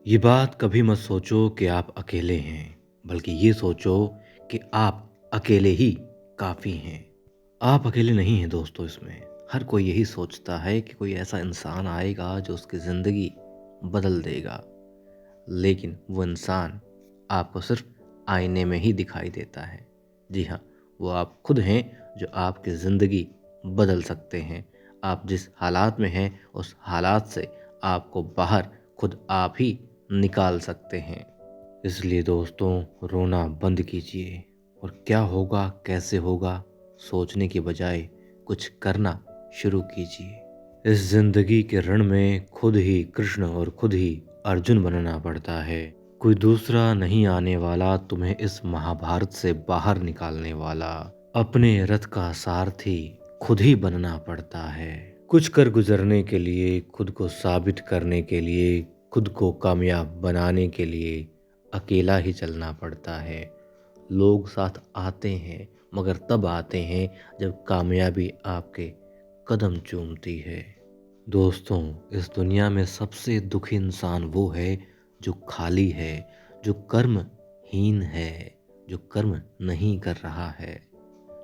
ये बात कभी मत सोचो कि आप अकेले हैं, बल्कि ये सोचो कि आप अकेले ही काफ़ी हैं। आप अकेले नहीं हैं दोस्तों इसमें। हर कोई यही सोचता है कि कोई ऐसा इंसान आएगा जो उसकी ज़िंदगी बदल देगा। लेकिन वो इंसान आपको सिर्फ़ आईने में ही दिखाई देता है। जी हाँ, वो आप खुद हैं जो आपकी ज़िंदगी बदल सकते हैं। आप जिस हालात में हैं, उस हालात से आपको बाहर खुद आप ही निकाल सकते हैं। इसलिए दोस्तों रोना बंद कीजिए और क्या होगा, कैसे होगा, सोचने के बजाय कुछ करना शुरू कीजिए। इस ज़िंदगी के रण में खुद ही कृष्ण और खुद ही अर्जुन बनना पड़ता है। कोई दूसरा नहीं आने वाला तुम्हें इस महाभारत से बाहर निकालने वाला। अपने रथ का सारथी खुद ही बनना पड़ता है। कुछ कर गुजरने के लिए, खुद को साबित करने के लिए, खुद को कामयाब बनाने के लिए अकेला ही चलना पड़ता है। लोग साथ आते हैं मगर तब आते हैं जब कामयाबी आपके कदम चूमती है। दोस्तों, इस दुनिया में सबसे दुखी इंसान वो है जो खाली है, जो कर्महीन है, जो कर्म नहीं कर रहा है।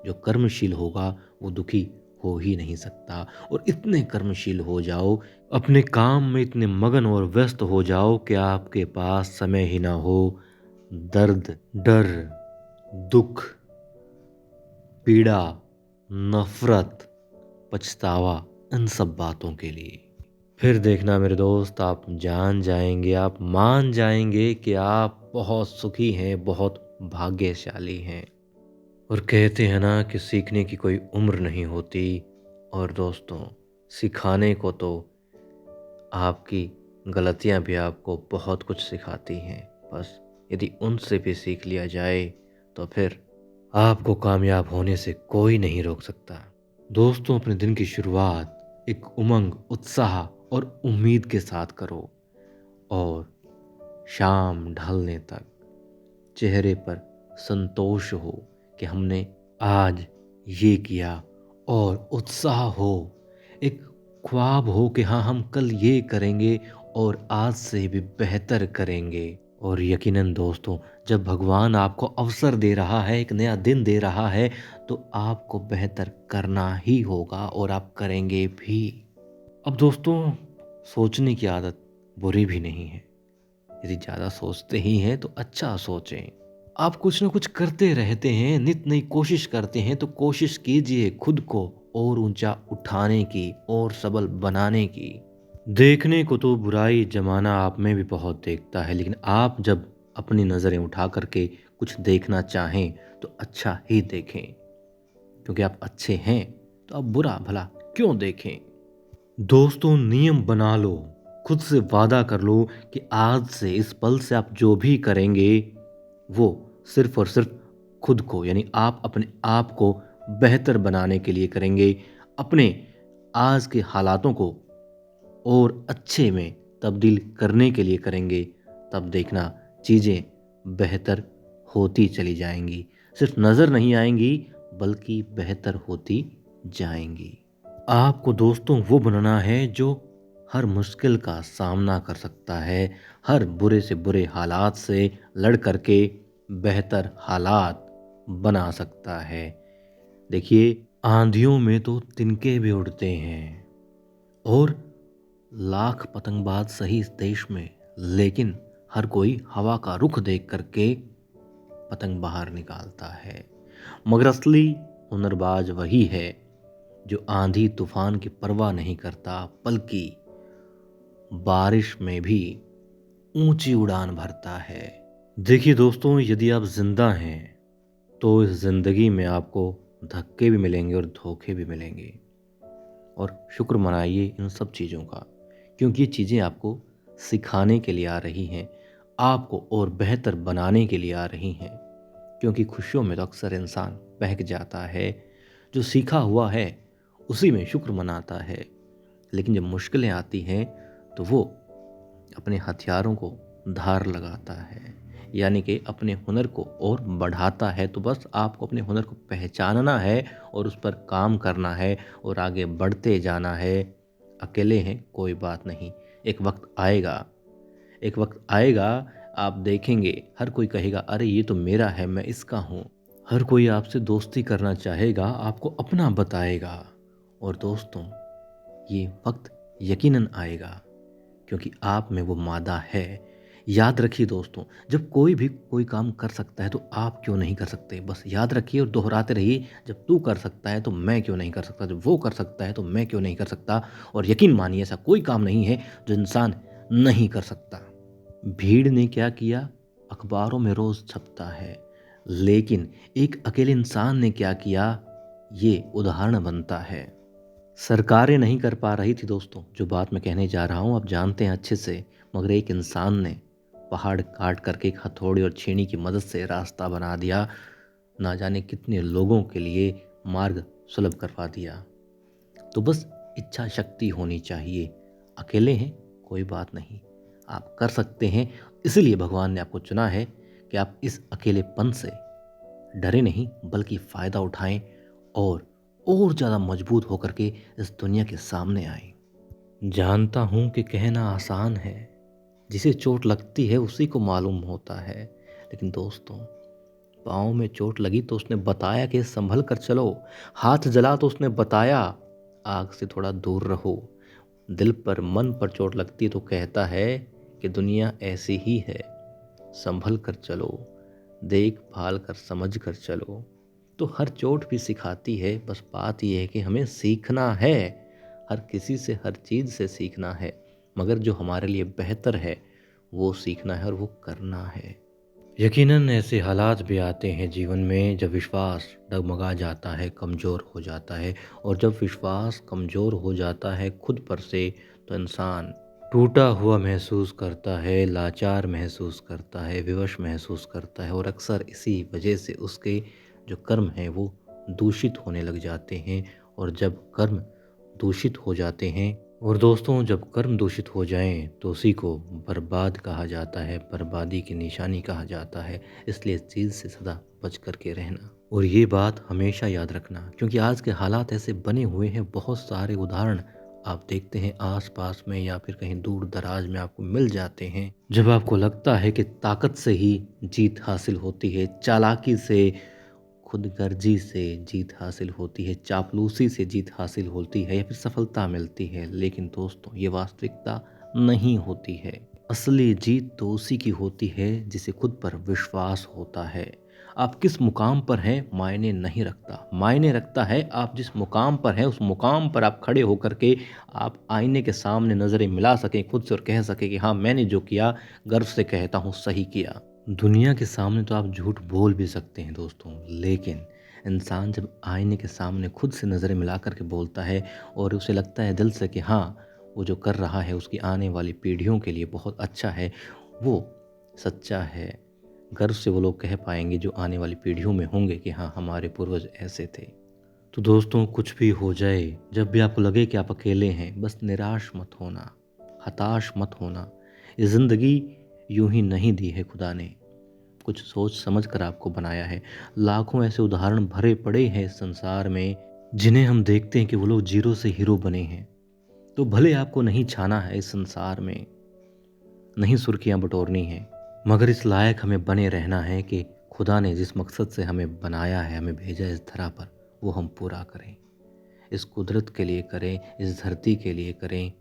जो कर्मशील होगा वो दुखी हो ही नहीं सकता। और इतने कर्मशील हो जाओ, अपने काम में इतने मगन और व्यस्त हो जाओ कि आपके पास समय ही ना हो दर्द, डर, दुख, पीड़ा, नफरत, पछतावा, इन सब बातों के लिए। फिर देखना मेरे दोस्त, आप जान जाएंगे, आप मान जाएंगे कि आप बहुत सुखी हैं, बहुत भाग्यशाली हैं। और कहते हैं ना कि सीखने की कोई उम्र नहीं होती। और दोस्तों, सिखाने को तो आपकी गलतियां भी आपको बहुत कुछ सिखाती हैं। बस यदि उनसे भी सीख लिया जाए तो फिर आपको कामयाब होने से कोई नहीं रोक सकता। दोस्तों, अपने दिन की शुरुआत एक उमंग, उत्साह और उम्मीद के साथ करो और शाम ढलने तक चेहरे पर संतोष हो कि हमने आज ये किया, और उत्साह हो, एक ख्वाब हो कि हाँ हम कल ये करेंगे और आज से भी बेहतर करेंगे। और यकीनन दोस्तों, जब भगवान आपको अवसर दे रहा है, एक नया दिन दे रहा है, तो आपको बेहतर करना ही होगा और आप करेंगे भी। अब दोस्तों, सोचने की आदत बुरी भी नहीं है। यदि ज़्यादा सोचते ही हैं तो अच्छा सोचें। आप कुछ ना कुछ करते रहते हैं, नित नई कोशिश करते हैं, तो कोशिश कीजिए खुद को और ऊंचा उठाने की और सबल बनाने की। देखने को तो बुराई जमाना आप में भी बहुत देखता है, लेकिन आप जब अपनी नज़रें उठा करके कुछ देखना चाहें तो अच्छा ही देखें, क्योंकि आप अच्छे हैं तो आप बुरा भला क्यों देखें। दोस्तों, नियम बना लो, खुद से वादा कर लो कि आज से, इस पल से आप जो भी करेंगे वो सिर्फ और सिर्फ खुद को, यानी आप अपने आप को बेहतर बनाने के लिए करेंगे। अपने आज के हालातों को और अच्छे में तब्दील करने के लिए करेंगे। तब देखना चीज़ें बेहतर होती चली जाएंगी। सिर्फ नज़र नहीं आएंगी बल्कि बेहतर होती जाएंगी। आपको दोस्तों वो बनना है जो हर मुश्किल का सामना कर सकता है, हर बुरे से बुरे हालात से लड़ करके बेहतर हालात बना सकता है। देखिए, आंधियों में तो तिनके भी उड़ते हैं और लाख पतंगबाज सही इस देश में, लेकिन हर कोई हवा का रुख देख करके पतंग बाहर निकालता है। मगर असली हुनरबाज वही है जो आंधी तूफान की परवाह नहीं करता, बल्कि बारिश में भी ऊंची उड़ान भरता है। देखिए दोस्तों, यदि आप जिंदा हैं तो इस जिंदगी में आपको धक्के भी मिलेंगे और धोखे भी मिलेंगे। और शुक्र मनाइए इन सब चीज़ों का, क्योंकि ये चीज़ें आपको सिखाने के लिए आ रही हैं, आपको और बेहतर बनाने के लिए आ रही हैं। क्योंकि खुशियों में तो अक्सर इंसान बहक जाता है, जो सीखा हुआ है उसी में शुक्र मनाता है। लेकिन जब मुश्किलें आती हैं तो वो अपने हथियारों को धार लगाता है, यानी कि अपने हुनर को और बढ़ाता है। तो बस आपको अपने हुनर को पहचानना है और उस पर काम करना है और आगे बढ़ते जाना है। अकेले हैं कोई बात नहीं, एक वक्त आएगा एक वक्त आएगा, आप देखेंगे हर कोई कहेगा अरे ये तो मेरा है, मैं इसका हूँ। हर कोई आपसे दोस्ती करना चाहेगा, आपको अपना बताएगा। और दोस्तों, ये वक्त यकीनन आएगा, क्योंकि आप में वो मादा है। याद रखिए दोस्तों, जब कोई भी कोई काम कर सकता है तो आप क्यों नहीं कर सकते? बस याद रखिए और दोहराते रहिए, जब तू कर सकता है तो मैं क्यों नहीं कर सकता? जब वो कर सकता है तो मैं क्यों नहीं कर सकता? और यकीन मानिए, ऐसा कोई काम नहीं है जो इंसान नहीं कर सकता। भीड़ ने क्या किया? अखबारों में रोज छपता है, लेकिन एक अकेले इंसान ने क्या किया? ये उदाहरण बनता है। सरकारें नहीं कर पा रही थी दोस्तों, जो बात मैं कहने जा रहा हूँ आप जानते हैं अच्छे से, मगर एक इंसान ने पहाड़ काट करके एक हथौड़ी और छेनी की मदद से रास्ता बना दिया, ना जाने कितने लोगों के लिए मार्ग सुलभ करवा दिया। तो बस इच्छा शक्ति होनी चाहिए। अकेले हैं कोई बात नहीं, आप कर सकते हैं। इसलिए भगवान ने आपको चुना है कि आप इस अकेलेपन से डरे नहीं, बल्कि फ़ायदा उठाएं और ज़्यादा मजबूत होकर के इस दुनिया के सामने आएं। जानता हूँ कि कहना आसान है, जिसे चोट लगती है उसी को मालूम होता है। लेकिन दोस्तों, पाँव में चोट लगी तो उसने बताया कि संभल कर चलो, हाथ जला तो उसने बताया आग से थोड़ा दूर रहो। दिल पर मन पर चोट लगती है तो कहता है कि दुनिया ऐसी ही है, संभल कर चलो, देख भाल कर समझ कर चलो। तो हर चोट भी सिखाती है, बस बात यह है कि हमें सीखना है। हर किसी से हर चीज़ से सीखना है, मगर जो हमारे लिए बेहतर है वो सीखना है और वो करना है। यकीनन ऐसे हालात भी आते हैं जीवन में जब विश्वास डगमगा जाता है, कमज़ोर हो जाता है। और जब विश्वास कमज़ोर हो जाता है खुद पर से, तो इंसान टूटा हुआ महसूस करता है, लाचार महसूस करता है, विवश महसूस करता है। और अक्सर इसी वजह से उसके जो कर्म हैं वो दूषित होने लग जाते हैं। और जब कर्म दूषित हो जाते हैं, और दोस्तों जब कर्म दूषित हो जाएं तो उसी को बर्बाद कहा जाता है, बर्बादी की निशानी कहा जाता है। इसलिए इस चीज़ से सदा बच कर के रहना, और ये बात हमेशा याद रखना, क्योंकि आज के हालात ऐसे बने हुए हैं। बहुत सारे उदाहरण आप देखते हैं आसपास में या फिर कहीं दूर दराज में आपको मिल जाते हैं, जब आपको लगता है कि ताकत से ही जीत हासिल होती है, चालाकी से, खुदगर्जी से जीत हासिल होती है, चापलूसी से जीत हासिल होती है, या फिर सफलता मिलती है। लेकिन दोस्तों, ये वास्तविकता नहीं होती है। असली जीत तो उसी की होती है जिसे खुद पर विश्वास होता है। आप किस मुकाम पर हैं मायने नहीं रखता, मायने रखता है आप जिस मुकाम पर हैं उस मुकाम पर आप खड़े होकर के आप आईने के सामने नज़रें मिला सकें खुद से और कह सकें कि हाँ, मैंने जो किया गर्व से कहता हूँ सही किया। दुनिया के सामने तो आप झूठ बोल भी सकते हैं दोस्तों, लेकिन इंसान जब आईने के सामने खुद से नज़रें मिला कर के बोलता है और उसे लगता है दिल से कि हाँ, वो जो कर रहा है उसकी आने वाली पीढ़ियों के लिए बहुत अच्छा है, वो सच्चा है। गर्व से वो लोग कह पाएंगे जो आने वाली पीढ़ियों में होंगे कि हाँ, हमारे पूर्वज ऐसे थे। तो दोस्तों, कुछ भी हो जाए, जब भी आपको लगे कि आप अकेले हैं, बस निराश मत होना, हताश मत होना। ये ज़िंदगी यूं ही नहीं दी है खुदा ने, कुछ सोच समझ कर आपको बनाया है। लाखों ऐसे उदाहरण भरे पड़े हैं इस संसार में, जिन्हें हम देखते हैं कि वो लोग जीरो से हीरो बने हैं। तो भले आपको नहीं छाना है इस संसार में, नहीं सुर्खियां बटोरनी है, मगर इस लायक हमें बने रहना है कि खुदा ने जिस मकसद से हमें बनाया है, हमें भेजा है इस धरा पर, वो हम पूरा करें। इस कुदरत के लिए करें, इस धरती के लिए करें,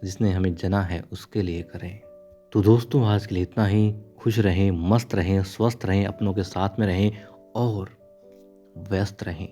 जिसने हमें जना है उसके लिए करें। तो दोस्तों, आज के लिए इतना ही। खुश रहें, मस्त रहें, स्वस्थ रहें, अपनों के साथ में रहें और व्यस्त रहें।